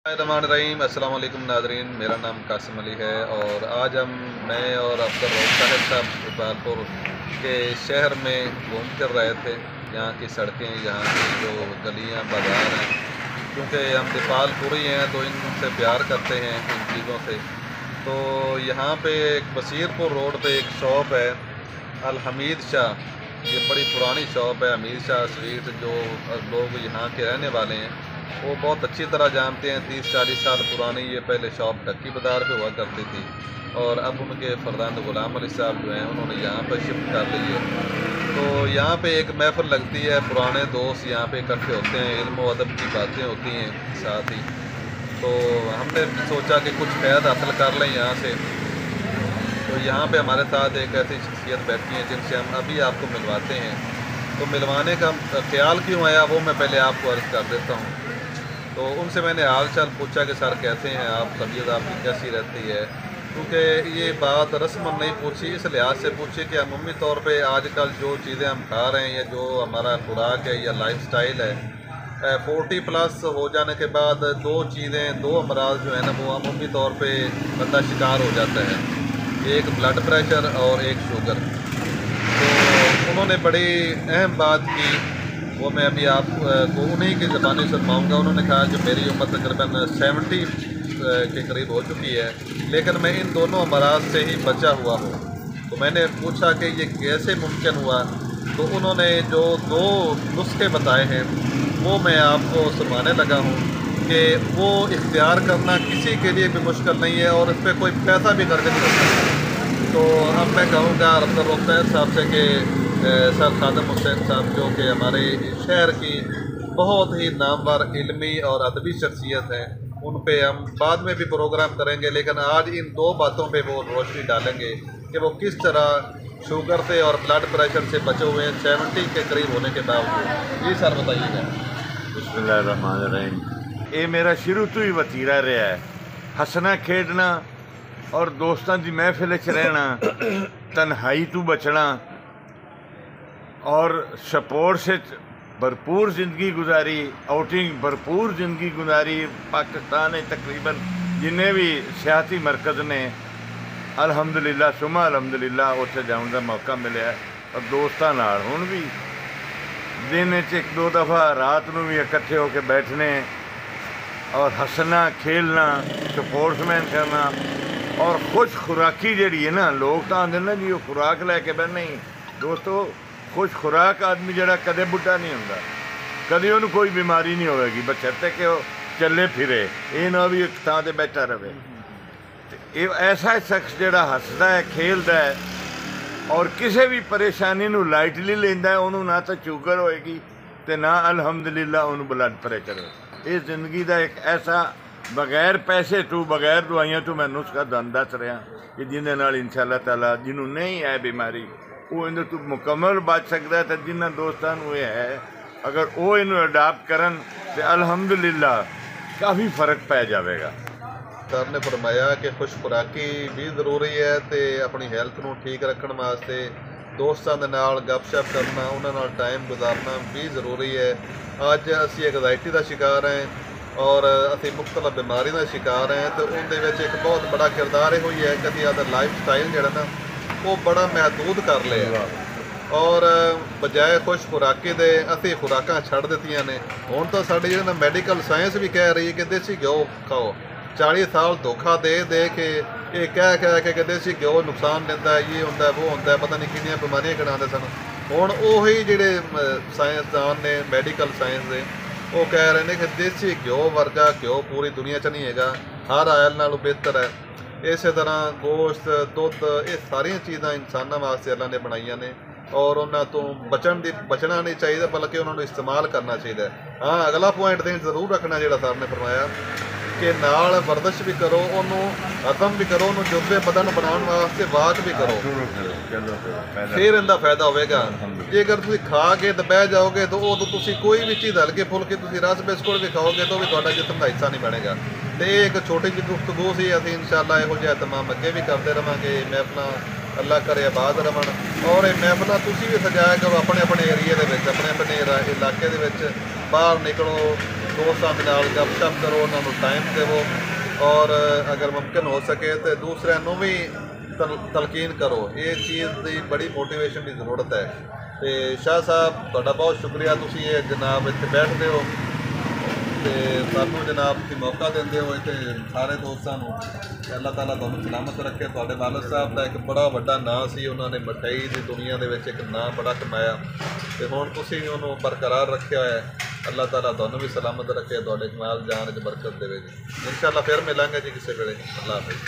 रहीम अस्सलाम वालेकुम नाज़रीन, मेरा नाम कासिम अली है और आज मैं और अब्दुल रऊफ़ साहब इकबालपुर के शहर में घूम फिर रहे थे। यहाँ की सड़कें, यहाँ की जो गलियाँ बाज़ार हैं, क्योंकि हम इकबालपुरी हैं तो इनसे प्यार करते हैं इन चीज़ों से। तो यहाँ पे एक बसीरपुर रोड पे एक शॉप है अल हमीद शाह। ये बड़ी पुरानी शॉप है, हमीद शाह स्वीट। जो लोग यहाँ के रहने वाले हैं वो बहुत अच्छी तरह जानते हैं। 30-40 साल पुरानी ये पहले शॉप ढक्की बाज़ार पे हुआ करती थी और अब उनके फरदांद गुलाम अली साहब जो हैं उन्होंने यहाँ पर शिफ्ट कर ली है। तो यहाँ पे एक महफिल लगती है, पुराने दोस्त यहाँ पे इकट्ठे होते हैं, इल्म व अदब की बातें होती हैं साथ ही। तो हमने सोचा कि कुछ फ़ायदा हासिल कर लें यहाँ से। तो यहाँ पे हमारे साथ एक ऐसी शख्सियत बैठी है जिनसे हम अभी आपको मिलवाते हैं। तो मिलवाने का ख्याल क्यों आया वो मैं पहले आपको अर्ज़ कर देता हूँ। तो उनसे मैंने हाल चाल पूछा कि सर कैसे हैं आप, तबीयत आपकी कैसी रहती है। क्योंकि ये बात रस्मन नहीं पूछी, इस लिहाज से पूछी कि अमूमी तौर पे आजकल जो चीज़ें हम खा रहे हैं या जो हमारा खुराक है या लाइफस्टाइल है, 40+ हो जाने के बाद दो अमराज जो है ना वो अमूमी तौर पे बंदा शिकार हो जाता है, एक ब्लड प्रेशर और एक शुगर। तो उन्होंने बड़ी अहम बात की, वो मैं अभी आपको उन्हीं की ज़बानी सुनवाऊँगा। उन्होंने कहा कि मेरी उम्र तकरीबन 70 के करीब हो चुकी है, लेकिन मैं इन दोनों अमराज से ही बचा हुआ हूँ। तो मैंने पूछा कि ये कैसे मुमकिन हुआ। तो उन्होंने जो 2 नुस्खे बताए हैं वो मैं आपको सुनवाने लगा हूँ कि वो इख्तियार करना किसी के लिए भी मुश्किल नहीं है और इस पर कोई पैसा भी खर्च नहीं कर सकता। तो अब मैं कहूँगा अब्दुल रऊफ़ साहब से कि सर खादम हुसैन साहब जो कि हमारे शहर की बहुत ही नामवर इल्मी और अदबी शख्सियत हैं, उन पे हम बाद में भी प्रोग्राम करेंगे, लेकिन आज इन 2 बातों पे वो रोशनी डालेंगे कि वो किस तरह शुगर से और ब्लड प्रेशर से बचे हुए हैं 70 के करीब होने के बावजूद। जी सर बताइएगा। बिस्मिल्लाहिर्रहमानिर्रहीम। ये मेरा शुरू तो ही वतीरा रहा है, हसना खेडना और दोस्तों की महफिल च रहना, तन्हाई तो बचना और सपोर्ट से भरपूर ज़िंदगी गुजारी, आउटिंग भरपूर ज़िंदगी गुजारी। पाकिस्तान में तकरीबन जिन्हें भी सियासी मरकज़ ने अलहमदुलिल्लाह सुमा अलहमदुलिल्लाह उत्थे जाने का मौका मिले और दोस्तों नाल हुण भी दिन 1-2 दफ़ा रात को भी इकट्ठे होकर बैठने और हंसना खेलना, सपोर्ट्समैन करना और खुश खुराकी जी है ना। लोग तो आते ना जी वो खुराक लैके बह, नहीं दोस्तों, खुश खुराक आदमी जरा कदे बुढ़ा नहीं होंदा, कभी उन्होंने कोई बीमारी नहीं होगी, बशर्ते कि वो चले फिरे, ये ना भी एक थां ते बैठा रहे। ये ऐसा शख्स जरा हसदा है, खेलता है और किसी भी परेशानी नूं लाइटली लेंदा है, उन्होंने ना तो शुगर होएगी तो ना अलहमदुलिल्लाह उन्होंने ब्लड प्रेशर हो। ये जिंदगी का एक ऐसा बगैर पैसे तो बगैर दवाइयां तो मैं नुस्खा दस रहा कि जिन्हें नाल इंशाअल्लाह ताला जिन्होंने नहीं है बीमारी वो इन्हें तो मुकम्मल बच सकता है। तो जिन्होंने दोस्तों ये है अगर वो इन्हें अडाप्ट करन तो अल्हम्दुलिल्लाह काफ़ी फ़र्क पै जाएगा। सर ने फरमाया कि खुश खुराकी भी ज़रूरी है तो अपनी हैल्थ को ठीक रखने वास्ते दोस्तों के नाल गपशप करना, उन्होंने टाइम गुजारना भी ज़रूरी है। अज असी एंगजाइटी का शिकार हैं और असी मुख्तलिफ बीमारी का शिकार हैं, तो उनके एक बहुत बड़ा किरदार ये हुई है कि असी अपना लाइफ स्टाइल जो ना वो बड़ा महदूद कर लिया और बजाय खुश खुराकी दे असी खुराकां छड़ दित्तियां ने। हुण तो साडी जिहड़ी मैडिकल साइंस भी कह रही है कि देसी घ्यो खाओ। 40 साल धोखा दे के ये कह के देसी घ्यो नुकसान दिंदा है, ये होंदा वो होंदा है, पता नहीं कितनी बीमारियां गिणाते सन। हुण उही जिहड़े साइंसदान ने मैडिकल साइंस दे वो कह रहे हैं कि देसी घ्यो वर्गा घ्यो पूरी दुनिया च नहीं है, हर आयल नालों बेहतर है। इस तरह गोश्त, दुध, ये सारिया चीज़ां इंसानों वास्ते अल्लाह ने बनाइया ने और उन्होंने तो बचना नहीं चाहिए बल्कि उन्होंने इस्तेमाल करना चाहिए। हाँ, अगला पॉइंट दिन जरूर रखना जो सर ने फरमाया कि नाल वर्जिश भी करो, उन्होंने हजम भी करो, उन्होंने जुज़े बदन बनाने वास्ते वाक भी करो, फिर इनका फायदा होगा। जे अगर तुम खा के तो बह जाओगे तो तुम कोई भी चीज़ हल्के फुल्के तुम रस बिस्कुट भी खाओगे तो भी थोड़ा जिस्म का हिस्सा नहीं बनेगा। तो ये एक छोटी जी गुफ्तगू सी, असीं इंशाअल्लाह इहो जिहा तमाम अगे भी करते रहांगे। महफिलां अल्लाह करे आबाद रहन और ये महफिलां तुसीं भी सजाया करो अपने अपने एरिए दे विच, अपने अपने इलाके दे विच। बाहर निकलो, ਦੋਸਤਾਂ ਦੇ ਨਾਲ ਗੱਪਸ਼ਪ ਕਰੋ, ਉਹਨਾਂ ਨੂੰ ਟਾਈਮ ਦੇਵੋ ਔਰ ਅਗਰ ਮੁਮਕਿਨ ਹੋ ਸਕੇ ਤਾਂ ਦੂਸਰਿਆਂ ਨੂੰ ਵੀ ਤਲਕੀਨ ਕਰੋ। ਇਹ ਚੀਜ਼ ਦੀ ਬੜੀ ਮੋਟੀਵੇਸ਼ਨ ਦੀ ਜ਼ਰੂਰਤ ਹੈ। ਤੇ ਸ਼ਾਹ ਸਾਹਿਬ ਤੁਹਾਡਾ ਬਹੁਤ ਸ਼ੁਕਰੀਆ, ਤੁਸੀਂ ਇਹ ਜਨਾਬ ਇੱਥੇ ਬੈਠਦੇ ਹੋ ਤੇ ਸਾਨੂੰ ਜਨਾਬ ਤੁਸੀਂ ਮੌਕਾ ਦਿੰਦੇ ਹੋ ਇੱਥੇ ਸਾਰੇ ਦੋਸਤਾਂ ਨੂੰ। ਅੱਲਾਹ ਤਾਲਾ ਤੁਹਾਨੂੰ ਸਲਾਮਤ ਰੱਖੇ। ਤੁਹਾਡੇ ਵਾਲਦ ਸਾਹਿਬ ਦਾ ਇੱਕ ਬੜਾ ਵੱਡਾ ਨਾਂ ਸੀ, ਉਹਨਾਂ ਨੇ ਮਠਿਆਈ ਦੀ ਦੁਨੀਆ ਦੇ ਵਿੱਚ ਇੱਕ ਨਾਂ ਬੜਾ ਕਮਾਇਆ ਤੇ ਹੁਣ ਤੁਸੀਂ ਵੀ ਉਹਨੂੰ ਬਰਕਰਾਰ ਰੱਖਿਆ ਹੋਇਆ ਹੈ। ਅੱਲਾਹ ਤਾਲਾ ਤੁਹਾਨੂੰ ਵੀ ਸਲਾਮਤ ਰੱਖੇ, ਤੁਹਾਡੇ ਨਾਲ ਜਾਨ 'ਚ ਬਰਕਤ ਦੇਵੇ ਜੀ। ਇਨਸ਼ਾ ਅੱਲਾਹ ਫਿਰ ਮਿਲਾਂਗੇ ਜੀ ਕਿਸੇ ਵੇਲੇ। ਅੱਲਾਹ ਹਾਫਿਜ਼।